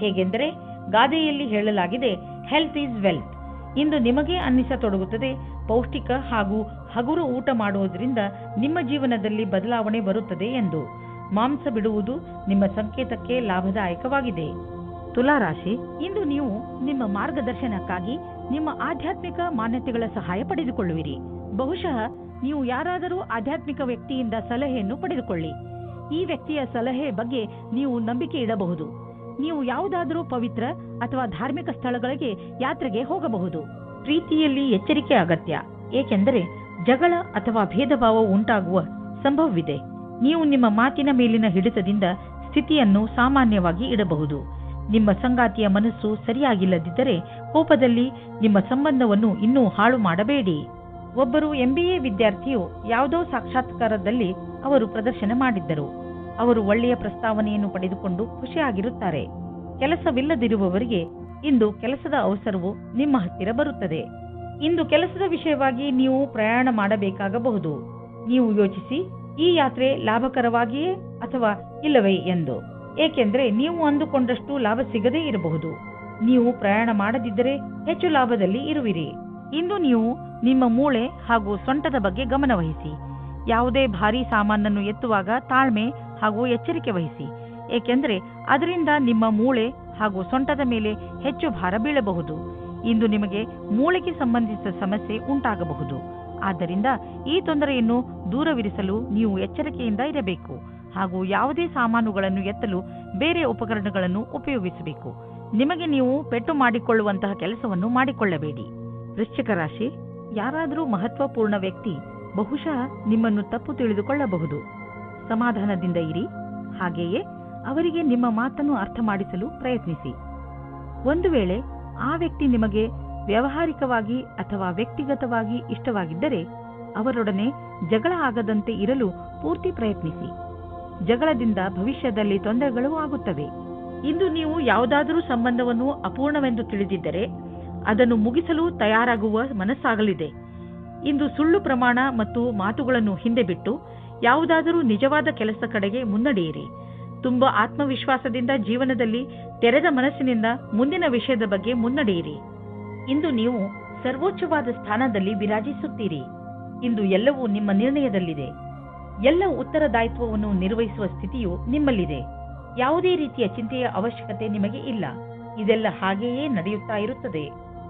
ಹೇಗೆಂದರೆ ಗಾದೆಯಲ್ಲಿ ಹೇಳಲಾಗಿದೆ, ಹೆಲ್ತ್ ಈಸ್ ವೆಲ್ತ್. ಇಂದು ನಿಮಗೆ ಅನ್ನಿಸತೊಡಗುತ್ತದೆ, ಪೌಷ್ಟಿಕ ಹಾಗೂ ಹಗುರು ಊಟ ಮಾಡುವುದರಿಂದ ನಿಮ್ಮ ಜೀವನದಲ್ಲಿ ಬದಲಾವಣೆ ಬರುತ್ತದೆ ಎಂದು. ಮಾಂಸ ಬಿಡುವುದು ನಿಮ್ಮ ಸಂಕೇತಕ್ಕೆ ಲಾಭದಾಯಕವಾಗಿದೆ. ತುಲಾರಾಶಿ, ಇಂದು ನೀವು ನಿಮ್ಮ ಮಾರ್ಗದರ್ಶನಕ್ಕಾಗಿ ನಿಮ್ಮ ಆಧ್ಯಾತ್ಮಿಕ ಮಾನ್ಯತೆಗಳ ಸಹಾಯ ಪಡೆದುಕೊಳ್ಳುವಿರಿ. ಬಹುಶಃ ನೀವು ಯಾರಾದರೂ ಆಧ್ಯಾತ್ಮಿಕ ವ್ಯಕ್ತಿಯಿಂದ ಸಲಹೆಯನ್ನು ಪಡೆದುಕೊಳ್ಳಿ. ಈ ವ್ಯಕ್ತಿಯ ಸಲಹೆ ಬಗ್ಗೆ ನೀವು ನಂಬಿಕೆ ಇಡಬಹುದು. ನೀವು ಯಾವುದಾದರೂ ಪವಿತ್ರ ಅಥವಾ ಧಾರ್ಮಿಕ ಸ್ಥಳಗಳಿಗೆ ಯಾತ್ರೆಗೆ ಹೋಗಬಹುದು. ಪ್ರೀತಿಯಲ್ಲಿ ಎಚ್ಚರಿಕೆ ಅಗತ್ಯ, ಏಕೆಂದರೆ ಜಗಳ ಅಥವಾ ಭೇದ ಭಾವ ಉಂಟಾಗುವ ಸಂಭವವಿದೆ. ನೀವು ನಿಮ್ಮ ಮಾತಿನ ಮೇಲಿನ ಹಿಡಿತದಿಂದ ಸ್ಥಿತಿಯನ್ನು ಸಾಮಾನ್ಯವಾಗಿ ಇಡಬಹುದು. ನಿಮ್ಮ ಸಂಗಾತಿಯ ಮನಸ್ಸು ಸರಿಯಾಗಿಲ್ಲದಿದ್ದರೆ ಕೋಪದಲ್ಲಿ ನಿಮ್ಮ ಸಂಬಂಧವನ್ನು ಇನ್ನೂ ಹಾಳು ಮಾಡಬೇಡಿ. ಒಬ್ಬರು MBA ವಿದ್ಯಾರ್ಥಿಯು ಯಾವುದೋ ಸಾಕ್ಷಾತ್ಕಾರದಲ್ಲಿ ಅವರು ಪ್ರದರ್ಶನ ಮಾಡಿದ್ದರು. ಅವರು ಒಳ್ಳೆಯ ಪ್ರಸ್ತಾವನೆಯನ್ನು ಪಡೆದುಕೊಂಡು ಖುಷಿಯಾಗಿರುತ್ತಾರೆ. ಕೆಲಸವಿಲ್ಲದಿರುವವರಿಗೆ ಇಂದು ಕೆಲಸದ ಅವಸರವು ನಿಮ್ಮ ಹತ್ತಿರ ಬರುತ್ತದೆ. ಇಂದು ಕೆಲಸದ ವಿಷಯವಾಗಿ ನೀವು ಪ್ರಯಾಣ ಮಾಡಬೇಕಾಗಬಹುದು. ನೀವು ಯೋಚಿಸಿ, ಈ ಯಾತ್ರೆ ಲಾಭಕರವಾಗಿಯೇ ಅಥವಾ ಇಲ್ಲವೇ ಎಂದು. ಏಕೆಂದರೆ ನೀವು ಅಂದುಕೊಂಡಷ್ಟು ಲಾಭ ಸಿಗದೇ ಇರಬಹುದು. ನೀವು ಪ್ರಯಾಣ ಮಾಡದಿದ್ದರೆ ಹೆಚ್ಚು ಲಾಭದಲ್ಲಿ ಇರುವಿರಿ. ಇಂದು ನೀವು ನಿಮ್ಮ ಮೂಳೆ ಹಾಗೂ ಸೊಂಟದ ಬಗ್ಗೆ ಗಮನವಹಿಸಿ. ಯಾವುದೇ ಭಾರೀ ಸಾಮಾನನ್ನು ಎತ್ತುವಾಗ ತಾಳ್ಮೆ ಹಾಗೂ ಎಚ್ಚರಿಕೆ ವಹಿಸಿ, ಏಕೆಂದರೆ ಅದರಿಂದ ನಿಮ್ಮ ಮೂಳೆ ಹಾಗೂ ಸೊಂಟದ ಮೇಲೆ ಹೆಚ್ಚು ಭಾರ ಬೀಳಬಹುದು. ಇಂದು ನಿಮಗೆ ಮೂಳೆಗೆ ಸಂಬಂಧಿಸಿದ ಸಮಸ್ಯೆ ಉಂಟಾಗಬಹುದು. ಆದ್ದರಿಂದ ಈ ತೊಂದರೆಯನ್ನು ದೂರವಿರಿಸಲು ನೀವು ಎಚ್ಚರಿಕೆಯಿಂದ ಇರಬೇಕು ಹಾಗೂ ಯಾವುದೇ ಸಾಮಾನುಗಳನ್ನು ಎತ್ತಲು ಬೇರೆ ಉಪಕರಣಗಳನ್ನು ಉಪಯೋಗಿಸಬೇಕು. ನಿಮಗೆ ನೀವು ಪೆಟ್ಟು ಮಾಡಿಕೊಳ್ಳುವಂತಹ ಕೆಲಸವನ್ನು ಮಾಡಿಕೊಳ್ಳಬೇಡಿ. ವೃಶ್ಚಿಕ ರಾಶಿ, ಯಾರಾದರೂ ಮಹತ್ವಪೂರ್ಣ ವ್ಯಕ್ತಿ ಬಹುಶಃ ನಿಮ್ಮನ್ನು ತಪ್ಪು ತಿಳಿದುಕೊಳ್ಳಬಹುದು. ಸಮಾಧಾನದಿಂದ ಇರಿ. ಹಾಗೆಯೇ ಅವರಿಗೆ ನಿಮ್ಮ ಮಾತನ್ನು ಅರ್ಥ ಮಾಡಿಸಲು ಪ್ರಯತ್ನಿಸಿ. ಒಂದು ವೇಳೆ ಆ ವ್ಯಕ್ತಿ ನಿಮಗೆ ವ್ಯಾವಹಾರಿಕವಾಗಿ ಅಥವಾ ವ್ಯಕ್ತಿಗತವಾಗಿ ಇಷ್ಟವಾಗಿದ್ದರೆ ಅವರೊಡನೆ ಜಗಳ ಆಗದಂತೆ ಇರಲು ಪೂರ್ತಿ ಪ್ರಯತ್ನಿಸಿ. ಜಗಳದಿಂದ ಭವಿಷ್ಯದಲ್ಲಿ ತೊಂದರೆಗಳು ಆಗುತ್ತವೆ. ಇಂದು ನೀವು ಯಾವುದಾದರೂ ಸಂಬಂಧವನ್ನು ಅಪೂರ್ಣವೆಂದು ತಿಳಿದಿದ್ದರೆ ಅದನ್ನು ಮುಗಿಸಲು ತಯಾರಾಗುವ ಮನಸ್ಸಾಗಲಿದೆ. ಇಂದು ಸುಳ್ಳು ಪ್ರಮಾಣ ಮತ್ತು ಮಾತುಗಳನ್ನು ಹಿಂದೆ ಬಿಟ್ಟು ಯಾವುದಾದರೂ ನಿಜವಾದ ಕೆಲಸದ ಕಡೆಗೆ ಮುನ್ನಡೆಯಿರಿ. ತುಂಬ ಆತ್ಮವಿಶ್ವಾಸದಿಂದ ಜೀವನದಲ್ಲಿ ತೆರೆದ ಮನಸ್ಸಿನಿಂದ ಮುಂದಿನ ವಿಷಯದ ಬಗ್ಗೆ ಮುನ್ನಡೆಯಿರಿ. ಇಂದು ನೀವು ಸರ್ವೋಚ್ಚವಾದ ಸ್ಥಾನದಲ್ಲಿ ವಿರಾಜಿಸುತ್ತೀರಿ. ಇಂದು ಎಲ್ಲವೂ ನಿಮ್ಮ ನಿರ್ಣಯದಲ್ಲಿದೆ. ಎಲ್ಲ ಉತ್ತರದಾಯಿತ್ವವನ್ನು ನಿರ್ವಹಿಸುವ ಸ್ಥಿತಿಯು ನಿಮ್ಮಲ್ಲಿದೆ. ಯಾವುದೇ ರೀತಿಯ ಚಿಂತೆಯ ಅವಶ್ಯಕತೆ ನಿಮಗೆ ಇಲ್ಲ. ಇದೆಲ್ಲ ಹಾಗೆಯೇ ನಡೆಯುತ್ತಾ ಇರುತ್ತದೆ.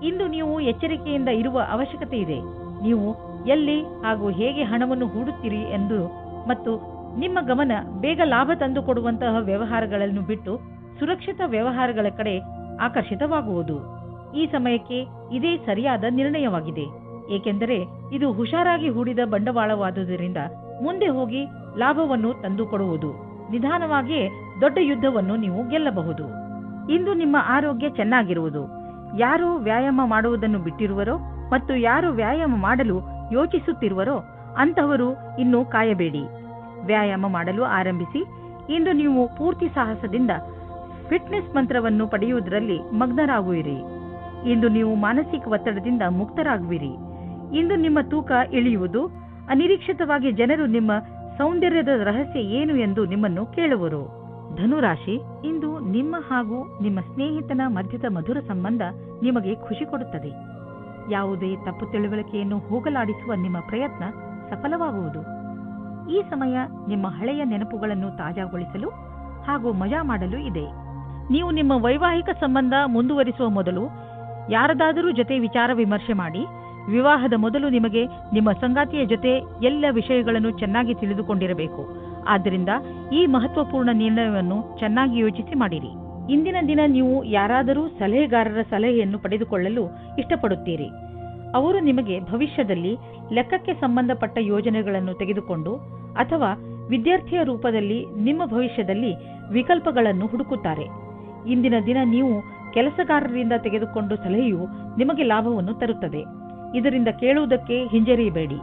ಇಂದು ನೀವು ಎಚ್ಚರಿಕೆಯಿಂದ ಇರುವ ಅವಶ್ಯಕತೆ ಇದೆ. ನೀವು ಎಲ್ಲಿ ಹಾಗೂ ಹೇಗೆ ಹಣವನ್ನು ಹೂಡುತ್ತೀರಿ ಎಂದು ಮತ್ತು ನಿಮ್ಮ ಗಮನ ಬೇಗ ಲಾಭ ತಂದುಕೊಡುವಂತಹ ವ್ಯವಹಾರಗಳನ್ನು ಬಿಟ್ಟು ಸುರಕ್ಷಿತ ವ್ಯವಹಾರಗಳ ಕಡೆ ಆಕರ್ಷಿತವಾಗುವುದು. ಈ ಸಮಯಕ್ಕೆ ಇದೇ ಸರಿಯಾದ ನಿರ್ಣಯವಾಗಿದೆ, ಏಕೆಂದರೆ ಇದು ಹುಷಾರಾಗಿ ಹೂಡಿದ ಬಂಡವಾಳವಾದುದರಿಂದ ಮುಂದೆ ಹೋಗಿ ಲಾಭವನ್ನು ತಂದುಕೊಡುವುದು. ನಿಧಾನವಾಗಿಯೇ ದೊಡ್ಡ ಯುದ್ಧವನ್ನು ನೀವು ಗೆಲ್ಲಬಹುದು. ಇಂದು ನಿಮ್ಮ ಆರೋಗ್ಯ ಚೆನ್ನಾಗಿರುವುದು. ಯಾರು ವ್ಯಾಯಾಮ ಮಾಡುವುದನ್ನು ಬಿಟ್ಟಿರುವರೋ ಮತ್ತು ಯಾರು ವ್ಯಾಯಾಮ ಮಾಡಲು ಯೋಚಿಸುತ್ತಿರುವರೋ ಅಂತಹವರು ಇನ್ನೂ ಕಾಯಬೇಡಿ. ವ್ಯಾಯಾಮ ಮಾಡಲು ಆರಂಭಿಸಿ. ಇಂದು ನೀವು ಪೂರ್ತಿ ಸಾಹಸದಿಂದ ಫಿಟ್ನೆಸ್ ಮಂತ್ರವನ್ನು ಪಡೆಯುವುದರಲ್ಲಿ ಮಗ್ನರಾಗುವಿರಿ. ಇಂದು ನೀವು ಮಾನಸಿಕ ಒತ್ತಡದಿಂದ ಮುಕ್ತರಾಗುವಿರಿ. ಇಂದು ನಿಮ್ಮ ತೂಕ ಇಳಿಯುವುದು. ಅನಿರೀಕ್ಷಿತವಾಗಿ ಜನರು ನಿಮ್ಮ ಸೌಂದರ್ಯದ ರಹಸ್ಯ ಏನು ಎಂದು ನಿಮ್ಮನ್ನು ಕೇಳುವರು. ಧನುರಾಶಿ, ಇಂದು ನಿಮ್ಮ ಹಾಗೂ ನಿಮ್ಮ ಸ್ನೇಹಿತನ ಮಧ್ಯದ ಮಧುರ ಸಂಬಂಧ ನಿಮಗೆ ಖುಷಿ ಕೊಡುತ್ತದೆ. ಯಾವುದೇ ತಪ್ಪು ತಿಳುವಳಿಕೆಯನ್ನು ಹೋಗಲಾಡಿಸುವ ನಿಮ್ಮ ಪ್ರಯತ್ನ ಸಫಲವಾಗುವುದು. ಈ ಸಮಯ ನಿಮ್ಮ ಹಳೆಯ ನೆನಪುಗಳನ್ನು ತಾಜಾಗೊಳಿಸಲು ಹಾಗೂ ಮಜಾ ಮಾಡಲು ಇದೆ. ನೀವು ನಿಮ್ಮ ವೈವಾಹಿಕ ಸಂಬಂಧ ಮುಂದುವರಿಸುವ ಮೊದಲು ಯಾರದಾದರೂ ಜೊತೆ ವಿಚಾರ ವಿಮರ್ಶೆ ಮಾಡಿ. ವಿವಾಹದ ಮೊದಲು ನಿಮಗೆ ನಿಮ್ಮ ಸಂಗಾತಿಯ ಜೊತೆ ಎಲ್ಲ ವಿಷಯಗಳನ್ನು ಚೆನ್ನಾಗಿ ತಿಳಿದುಕೊಂಡಿರಬೇಕು. ಆದ್ದರಿಂದ ಈ ಮಹತ್ವಪೂರ್ಣ ನಿರ್ಣಯವನ್ನು ಚೆನ್ನಾಗಿ ಯೋಚಿಸಿ ಮಾಡಿರಿ. ಇಂದಿನ ದಿನ ನೀವು ಯಾರಾದರೂ ಸಲಹೆಗಾರರ ಸಲಹೆಯನ್ನು ಪಡೆದುಕೊಳ್ಳಲು ಇಷ್ಟಪಡುತ್ತೀರಿ. ಅವರು ನಿಮಗೆ ಭವಿಷ್ಯದಲ್ಲಿ ಲೆಕ್ಕಕ್ಕೆ ಸಂಬಂಧಪಟ್ಟ ಯೋಜನೆಗಳನ್ನು ತೆಗೆದುಕೊಂಡು ಅಥವಾ ವಿದ್ಯಾರ್ಥಿಯ ರೂಪದಲ್ಲಿ ನಿಮ್ಮ ಭವಿಷ್ಯದಲ್ಲಿ ವಿಕಲ್ಪಗಳನ್ನು ಹುಡುಕುತ್ತಾರೆ. ಇಂದಿನ ದಿನ ನೀವು ಕೆಲಸಗಾರರಿಂದ ತೆಗೆದುಕೊಂಡು ಸಲಹೆಯು ನಿಮಗೆ ಲಾಭವನ್ನು ತರುತ್ತದೆ. ಇದರಿಂದ ಕೇಳುವುದಕ್ಕೆ ಹಿಂಜರಿಯಬೇಡಿ.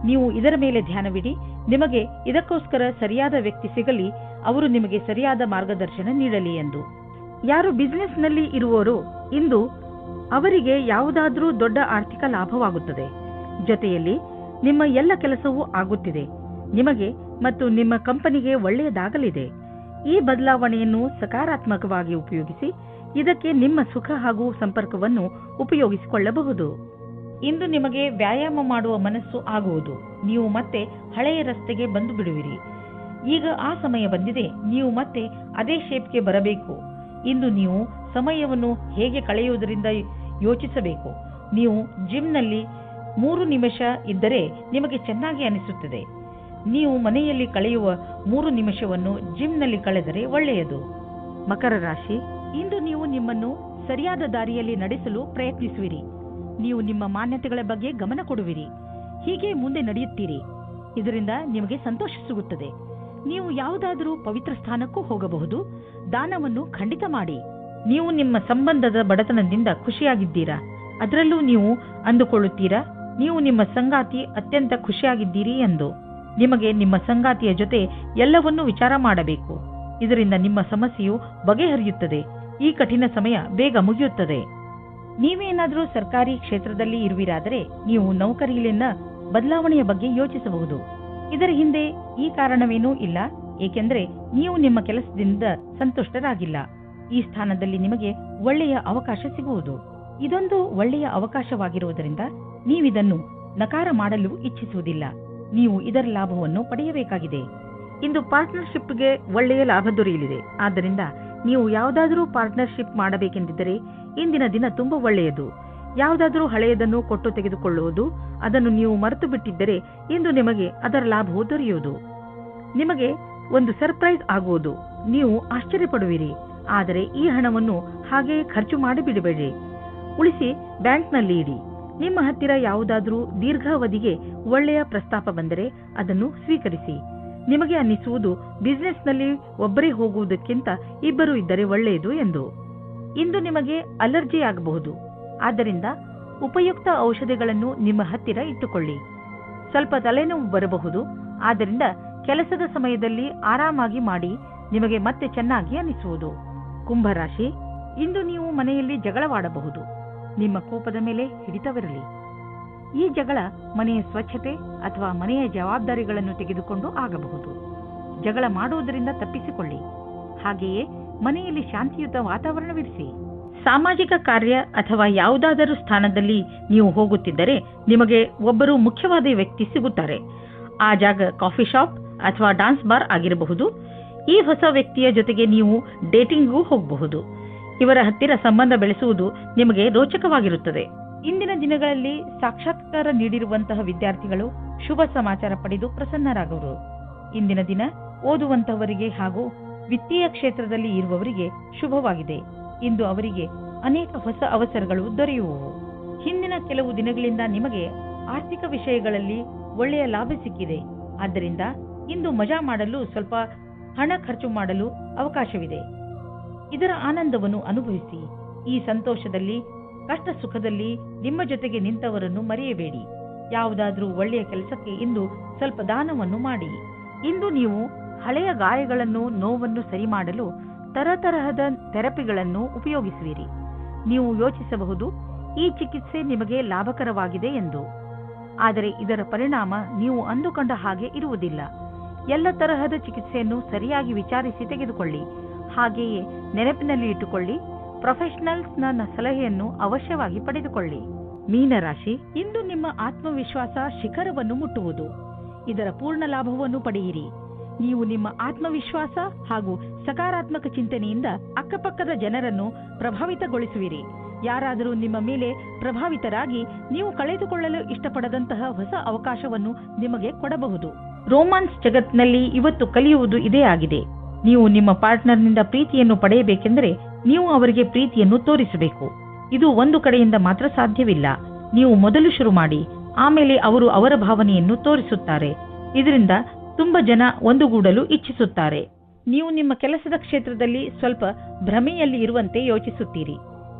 ನೀವು ಇದರ ಮೇಲೆ ಧ್ಯಾನವಿಡಿ. ನಿಮಗೆ ಇದಕ್ಕೋಸ್ಕರ ಸರಿಯಾದ ವ್ಯಕ್ತಿ ಸಿಗಲಿ, ಅವರು ನಿಮಗೆ ಸರಿಯಾದ ಮಾರ್ಗದರ್ಶನ ನೀಡಲಿ ಎಂದು. ಯಾರು ಬಿಸಿನೆಸ್ನಲ್ಲಿ ಇರುವವರು ಇಂದು ಅವರಿಗೆ ಯಾವುದಾದ್ರೂ ದೊಡ್ಡ ಆರ್ಥಿಕ ಲಾಭವಾಗುತ್ತದೆ. ಜೊತೆಯಲ್ಲಿ ನಿಮ್ಮ ಎಲ್ಲ ಕೆಲಸವೂ ಆಗುತ್ತಿದೆ. ನಿಮಗೆ ಮತ್ತು ನಿಮ್ಮ ಕಂಪನಿಗೆ ಒಳ್ಳೆಯದಾಗಲಿದೆ. ಈ ಬದಲಾವಣೆಯನ್ನು ಸಕಾರಾತ್ಮಕವಾಗಿ ಉಪಯೋಗಿಸಿ ಇದಕ್ಕೆ ನಿಮ್ಮ ಸುಖ ಹಾಗೂ ಸಂಪರ್ಕವನ್ನು ಉಪಯೋಗಿಸಿಕೊಳ್ಳಬಹುದು. ಇಂದು ನಿಮಗೆ ವ್ಯಾಯಾಮ ಮಾಡುವ ಮನಸ್ಸು ಆಗುವುದು. ನೀವು ಮತ್ತೆ ಹಳೆಯ ರಸ್ತೆಗೆ ಬಂದು ಬಿಡುವಿರಿ. ಈಗ ಆ ಸಮಯ ಬಂದಿದೆ. ನೀವು ಮತ್ತೆ ಅದೇ ಶೇಪ್ಗೆ ಬರಬೇಕು. ಇಂದು ನೀವು ಸಮಯವನ್ನು ಹೇಗೆ ಕಳೆಯುವುದರಿಂದ ಯೋಚಿಸಬೇಕು. ನೀವು ಜಿಮ್ನಲ್ಲಿ 3 ನಿಮಿಷ ಇದ್ದರೆ ನಿಮಗೆ ಚೆನ್ನಾಗಿ ಅನಿಸುತ್ತದೆ. ನೀವು ಮನೆಯಲ್ಲಿ ಕಳೆಯುವ 3 ನಿಮಿಷವನ್ನು ಜಿಮ್ನಲ್ಲಿ ಕಳೆದರೆ ಒಳ್ಳೆಯದು. ಮಕರ ರಾಶಿ, ಇಂದು ನೀವು ನಿಮ್ಮನ್ನು ಸರಿಯಾದ ದಾರಿಯಲ್ಲಿ ನಡೆಸಲು ಪ್ರಯತ್ನಿಸುವಿರಿ. ನೀವು ನಿಮ್ಮ ಮಾನ್ಯತೆಗಳ ಬಗ್ಗೆ ಗಮನ ಕೊಡುವಿರಿ. ಹೀಗೆ ಮುಂದೆ ನಡೆಯುತ್ತೀರಿ. ಇದರಿಂದ ನಿಮಗೆ ಸಂತೋಷ ಸಿಗುತ್ತದೆ. ನೀವು ಯಾವುದಾದರೂ ಪವಿತ್ರ ಸ್ಥಾನಕ್ಕೂ ಹೋಗಬಹುದು. ದಾನವನ್ನು ಖಂಡಿತ ಮಾಡಿ. ನೀವು ನಿಮ್ಮ ಸಂಬಂಧದ ಬಡತನದಿಂದ ಖುಷಿಯಾಗಿದ್ದೀರಾ? ಅದರಲ್ಲೂ ನೀವು ಅಂದುಕೊಳ್ಳುತ್ತೀರಾ ನೀವು ನಿಮ್ಮ ಸಂಗಾತಿ ಅತ್ಯಂತ ಖುಷಿಯಾಗಿದ್ದೀರಿ ಎಂದು. ನಿಮಗೆ ನಿಮ್ಮ ಸಂಗಾತಿಯ ಜೊತೆ ಎಲ್ಲವನ್ನೂ ವಿಚಾರ ಮಾಡಬೇಕು. ಇದರಿಂದ ನಿಮ್ಮ ಸಮಸ್ಯೆಯು ಬಗೆಹರಿಯುತ್ತದೆ. ಈ ಕಠಿಣ ಸಮಯ ಬೇಗ ಮುಗಿಯುತ್ತದೆ. ನೀವೇನಾದರೂ ಸರ್ಕಾರಿ ಕ್ಷೇತ್ರದಲ್ಲಿ ಇರುವಿರಾದರೆ ನೀವು ನೌಕರಿಯಲ್ಲಿನ ಬದಲಾವಣೆಯ ಬಗ್ಗೆ ಯೋಚಿಸಬಹುದು. ಇದರ ಹಿಂದೆ ಈ ಕಾರಣವೇನೂ ಇಲ್ಲ, ಏಕೆಂದರೆ ನೀವು ನಿಮ್ಮ ಕೆಲಸದಿಂದ ಸಂತುಷ್ಟರಾಗಿಲ್ಲ. ಈ ಸ್ಥಾನದಲ್ಲಿ ನಿಮಗೆ ಒಳ್ಳೆಯ ಅವಕಾಶ ಸಿಗುವುದು. ಇದೊಂದು ಒಳ್ಳೆಯ ಅವಕಾಶವಾಗಿರುವುದರಿಂದ ನೀವಿದನ್ನು ನಕಾರ ಮಾಡಲು ಇಚ್ಛಿಸುವುದಿಲ್ಲ. ನೀವು ಇದರ ಲಾಭವನ್ನು ಪಡೆಯಬೇಕಾಗಿದೆ. ಇಂದು ಪಾರ್ಟ್ನರ್ಶಿಪ್ಗೆ ಒಳ್ಳೆಯ ಲಾಭ ದೊರೆಯಲಿದೆ. ಆದ್ದರಿಂದ ನೀವು ಯಾವುದಾದರೂ ಪಾರ್ಟ್ನರ್ಶಿಪ್ ಮಾಡಬೇಕೆಂದಿದ್ದರೆ ಇಂದಿನ ದಿನ ತುಂಬಾ ಒಳ್ಳೆಯದು. ಯಾವುದಾದರೂ ಹಳೆಯದನ್ನು ಕೊಟ್ಟು ತೆಗೆದುಕೊಳ್ಳುವುದು, ಅದನ್ನು ನೀವು ಮರೆತು ಬಿಟ್ಟಿದ್ದರೆ ಇಂದು ನಿಮಗೆ ಅದರ ಲಾಭವು ದೊರೆಯುವುದು. ನಿಮಗೆ ಒಂದು ಸರ್ಪ್ರೈಸ್ ಆಗುವುದು. ನೀವು ಆಶ್ಚರ್ಯಪಡುವಿರಿ. ಆದರೆ ಈ ಹಣವನ್ನು ಹಾಗೆಯೇ ಖರ್ಚು ಮಾಡಿಬಿಡಬೇಡಿ. ಉಳಿಸಿ ಬ್ಯಾಂಕ್ನಲ್ಲಿ ಇಡಿ. ನಿಮ್ಮ ಹತ್ತಿರ ಯಾವುದಾದರೂ ದೀರ್ಘಾವಧಿಗೆ ಒಳ್ಳೆಯ ಪ್ರಸ್ತಾಪ ಬಂದರೆ ಅದನ್ನು ಸ್ವೀಕರಿಸಿ. ನಿಮಗೆ ಅನ್ನಿಸುವುದು ಬಿಸಿನೆಸ್ನಲ್ಲಿ ಒಬ್ಬರೇ ಹೋಗುವುದಕ್ಕಿಂತ ಇಬ್ಬರು ಇದ್ದರೆ ಒಳ್ಳೆಯದು ಎಂದು. ಇಂದು ನಿಮಗೆ ಅಲರ್ಜಿ ಆಗಬಹುದು. ಆದ್ದರಿಂದ ಉಪಯುಕ್ತ ಔಷಧಿಗಳನ್ನು ನಿಮ್ಮ ಹತ್ತಿರ ಇಟ್ಟುಕೊಳ್ಳಿ. ಸ್ವಲ್ಪ ತಲೆನೋವು ಬರಬಹುದು. ಆದ್ದರಿಂದ ಕೆಲಸದ ಸಮಯದಲ್ಲಿ ಆರಾಮಾಗಿ ಮಾಡಿ. ನಿಮಗೆ ಮತ್ತೆ ಚೆನ್ನಾಗಿ ಅನಿಸುವುದು. ಕುಂಭರಾಶಿ, ಇಂದು ನೀವು ಮನೆಯಲ್ಲಿ ಜಗಳವಾಡಬಹುದು. ನಿಮ್ಮ ಕೋಪದ ಮೇಲೆ ಹಿಡಿತವಿರಲಿ. ಈ ಜಗಳ ಮನೆಯ ಸ್ವಚ್ಛತೆ ಅಥವಾ ಮನೆಯ ಜವಾಬ್ದಾರಿಗಳನ್ನು ತೆಗೆದುಕೊಂಡು ಆಗಬಹುದು. ಜಗಳ ಮಾಡುವುದರಿಂದ ತಪ್ಪಿಸಿಕೊಳ್ಳಿ. ಹಾಗೆಯೇ ಮನೆಯಲ್ಲಿ ಶಾಂತಿಯುತ ವಾತಾವರಣವಿರಿಸಿ. ಸಾಮಾಜಿಕ ಕಾರ್ಯ ಅಥವಾ ಯಾವುದಾದರೂ ಸ್ಥಾನದಲ್ಲಿ ನೀವು ಹೋಗುತ್ತಿದ್ದರೆ ನಿಮಗೆ ಒಬ್ಬರು ಮುಖ್ಯವಾದ ವ್ಯಕ್ತಿ ಸಿಗುತ್ತಾರೆ. ಆ ಜಾಗ ಕಾಫಿ ಶಾಪ್ ಅಥವಾ ಡಾನ್ಸ್ ಬಾರ್ ಆಗಿರಬಹುದು. ಈ ಹೊಸ ವ್ಯಕ್ತಿಯ ಜೊತೆಗೆ ನೀವು ಡೇಟಿಂಗ್ಗೂ ಹೋಗಬಹುದು. ಇವರ ಹತ್ತಿರ ಸಂಬಂಧ ಬೆಳೆಸುವುದು ನಿಮಗೆ ರೋಚಕವಾಗಿರುತ್ತದೆ. ಇಂದಿನ ದಿನಗಳಲ್ಲಿ ಸಾಕ್ಷಾತ್ಕಾರ ನೀಡಿರುವಂತಹ ವಿದ್ಯಾರ್ಥಿಗಳು ಶುಭ ಸಮಾಚಾರ ಪಡೆದು ಪ್ರಸನ್ನರಾಗುವರು. ಇಂದಿನ ದಿನ ಓದುವಂತಹವರಿಗೆ ಹಾಗೂ ವಿತ್ತೀಯ ಕ್ಷೇತ್ರದಲ್ಲಿ ಇರುವವರಿಗೆ ಶುಭವಾಗಿದೆ. ಇಂದು ಅವರಿಗೆ ಅನೇಕ ಹೊಸ ಅವಸರಗಳು ದೊರೆಯುವವು. ಹಿಂದಿನ ಕೆಲವು ದಿನಗಳಿಂದ ನಿಮಗೆ ಆರ್ಥಿಕ ವಿಷಯಗಳಲ್ಲಿ ಒಳ್ಳೆಯ ಲಾಭ ಸಿಕ್ಕಿದೆ. ಆದ್ದರಿಂದ ಇಂದು ಮಜಾ ಮಾಡಲು ಸ್ವಲ್ಪ ಹಣ ಖರ್ಚು ಮಾಡಲು ಅವಕಾಶವಿದೆ. ಇದರ ಆನಂದವನ್ನು ಅನುಭವಿಸಿ. ಈ ಸಂತೋಷದಲ್ಲಿ ಕಷ್ಟ ಸುಖದಲ್ಲಿ ನಿಮ್ಮ ಜೊತೆಗೆ ನಿಂತವರನ್ನು ಮರೆಯಬೇಡಿ. ಯಾವುದಾದ್ರೂ ಒಳ್ಳೆಯ ಕೆಲಸಕ್ಕೆ ಇಂದು ಸ್ವಲ್ಪ ದಾನವನ್ನು ಮಾಡಿ. ಇಂದು ನೀವು ಹಳೆಯ ಗಾಯಗಳನ್ನು ನೋವನ್ನು ಸರಿ ಮಾಡಲು ತರತರಹದ ಥೆರಪಿಗಳನ್ನು ಉಪಯೋಗಿಸುವಿರಿ. ನೀವು ಯೋಚಿಸಬಹುದು ಈ ಚಿಕಿತ್ಸೆ ನಿಮಗೆ ಲಾಭಕರವಾಗಿದೆ ಎಂದು. ಆದರೆ ಇದರ ಪರಿಣಾಮ ನೀವು ಅಂದುಕೊಂಡ ಹಾಗೆ ಇರುವುದಿಲ್ಲ. ಎಲ್ಲ ತರಹದ ಚಿಕಿತ್ಸೆಯನ್ನು ಸರಿಯಾಗಿ ವಿಚಾರಿಸಿ ತೆಗೆದುಕೊಳ್ಳಿ. ಹಾಗೆಯೇ ನೆನಪಿನಲ್ಲಿ ಇಟ್ಟುಕೊಳ್ಳಿ, ಪ್ರೊಫೆಷನಲ್ಸ್ನ ಸಲಹೆಯನ್ನು ಅವಶ್ಯವಾಗಿ ಪಡೆದುಕೊಳ್ಳಿ. ಮೀನರಾಶಿ, ಇಂದು ನಿಮ್ಮ ಆತ್ಮವಿಶ್ವಾಸ ಶಿಖರವನ್ನು ಮುಟ್ಟುವುದು. ಇದರ ಪೂರ್ಣ ಲಾಭವನ್ನು ಪಡೆಯಿರಿ. ನೀವು ನಿಮ್ಮ ಆತ್ಮವಿಶ್ವಾಸ ಹಾಗೂ ಸಕಾರಾತ್ಮಕ ಚಿಂತನೆಯಿಂದ ಅಕ್ಕಪಕ್ಕದ ಜನರನ್ನು ಪ್ರಭಾವಿತಗೊಳಿಸುವಿರಿ. ಯಾರಾದರೂ ನಿಮ್ಮ ಮೇಲೆ ಪ್ರಭಾವಿತರಾಗಿ ನೀವು ಕಳೆದುಕೊಳ್ಳಲು ಇಷ್ಟಪಡದಂತಹ ಹೊಸ ಅವಕಾಶವನ್ನು ನಿಮಗೆ ಕೊಡಬಹುದು. ರೋಮಾನ್ಸ್ ಜಗತ್ತಿನಲ್ಲಿ ಇವತ್ತು ಕಲಿಯುವುದು ಇದೇ ಆಗಿದೆ. ನೀವು ನಿಮ್ಮ ಪಾರ್ಟ್ನರ್ನಿಂದ ಪ್ರೀತಿಯನ್ನು ಪಡೆಯಬೇಕೆಂದರೆ ನೀವು ಅವರಿಗೆ ಪ್ರೀತಿಯನ್ನು ತೋರಿಸಬೇಕು. ಇದು ಒಂದು ಕಡೆಯಿಂದ ಮಾತ್ರ ಸಾಧ್ಯವಿಲ್ಲ. ನೀವು ಮೊದಲು ಶುರು ಮಾಡಿ, ಆಮೇಲೆ ಅವರು ಅವರ ಭಾವನೆಯನ್ನು ತೋರಿಸುತ್ತಾರೆ. ಇದರಿಂದ ತುಂಬಾ ಜನ ಒಂದುಗೂಡಲು ಇಚ್ಛಿಸುತ್ತಾರೆ. ನೀವು ನಿಮ್ಮ ಕೆಲಸದ ಕ್ಷೇತ್ರದಲ್ಲಿ ಸ್ವಲ್ಪ ಭ್ರಮೆಯಲ್ಲಿ ಇರುವಂತೆ ಯೋಚಿಸುತ್ತೀರಿ.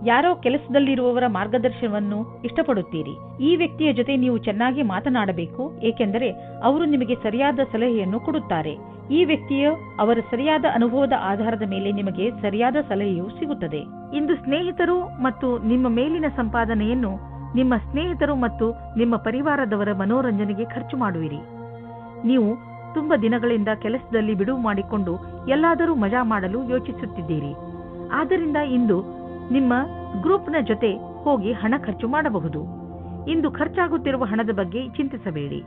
ಯಾರೋ ಕೆಲಸದಲ್ಲಿರುವವರ ಮಾರ್ಗದರ್ಶನವನ್ನು ಇಷ್ಟಪಡುತ್ತೀರಿ. ಈ ವ್ಯಕ್ತಿಯ ಜೊತೆ ನೀವು ಚೆನ್ನಾಗಿ ಮಾತನಾಡಬೇಕು, ಏಕೆಂದರೆ ಅವರು ನಿಮಗೆ ಸರಿಯಾದ ಸಲಹೆಯನ್ನು ಕೊಡುತ್ತಾರೆ. ಈ ವ್ಯಕ್ತಿಯು ಅವರ ಸರಿಯಾದ ಅನುಭವದ ಆಧಾರದ ಮೇಲೆ ನಿಮಗೆ ಸರಿಯಾದ ಸಲಹೆಯು ಸಿಗುತ್ತದೆ. ಇಂದು ಸ್ನೇಹಿತರು ಮತ್ತು ನಿಮ್ಮ ಮೇಲಿನ ಸಂಪಾದನೆಯನ್ನು ನಿಮ್ಮ ಸ್ನೇಹಿತರು ಮತ್ತು ನಿಮ್ಮ ಪರಿವಾರದವರ ಮನೋರಂಜನೆಗೆ ಖರ್ಚು ಮಾಡುವಿರಿ. ನೀವು ತುಂಬಾ ದಿನಗಳಿಂದ ಕೆಲಸದಲ್ಲಿ ಬಿಡುವು ಮಾಡಿಕೊಂಡು ಎಲ್ಲಾದರೂ ಮಜಾ ಮಾಡಲು ಯೋಚಿಸುತ್ತಿದ್ದೀರಿ. ಆದ್ದರಿಂದ ಇಂದು ನಿಮ್ಮ ಗ್ರೂಪ್ನ ಜೊತೆ ಹೋಗಿ ಹಣ ಖರ್ಚು ಮಾಡಬಹುದು. ಇಂದು ಖರ್ಚಾಗುತ್ತಿರುವ ಹಣದ ಬಗ್ಗೆ ಚಿಂತಿಸಬೇಡಿ.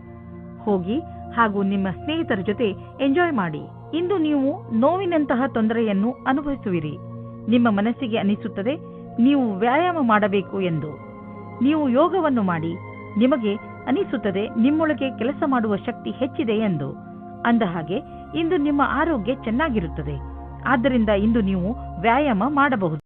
ಹೋಗಿ ಹಾಗೂ ನಿಮ್ಮ ಸ್ನೇಹಿತರ ಜೊತೆ ಎಂಜಾಯ್ ಮಾಡಿ. ಇಂದು ನೀವು ನೋವಿನಂತಹ ತೊಂದರೆಯನ್ನು ಅನುಭವಿಸುವಿರಿ. ನಿಮ್ಮ ಮನಸ್ಸಿಗೆ ಅನಿಸುತ್ತದೆ ನೀವು ವ್ಯಾಯಾಮ ಮಾಡಬೇಕು ಎಂದು. ನೀವು ಯೋಗವನ್ನು ಮಾಡಿ. ನಿಮಗೆ ಅನಿಸುತ್ತದೆ ನಿಮ್ಮೊಳಗೆ ಕೆಲಸ ಮಾಡುವ ಶಕ್ತಿ ಹೆಚ್ಚಿದೆ ಎಂದು. ಅಂದ ಹಾಗೆ ಇಂದು ನಿಮ್ಮ ಆರೋಗ್ಯ ಚೆನ್ನಾಗಿರುತ್ತದೆ. ಆದ್ದರಿಂದ ಇಂದು ನೀವು ವ್ಯಾಯಾಮ ಮಾಡಬಹುದು.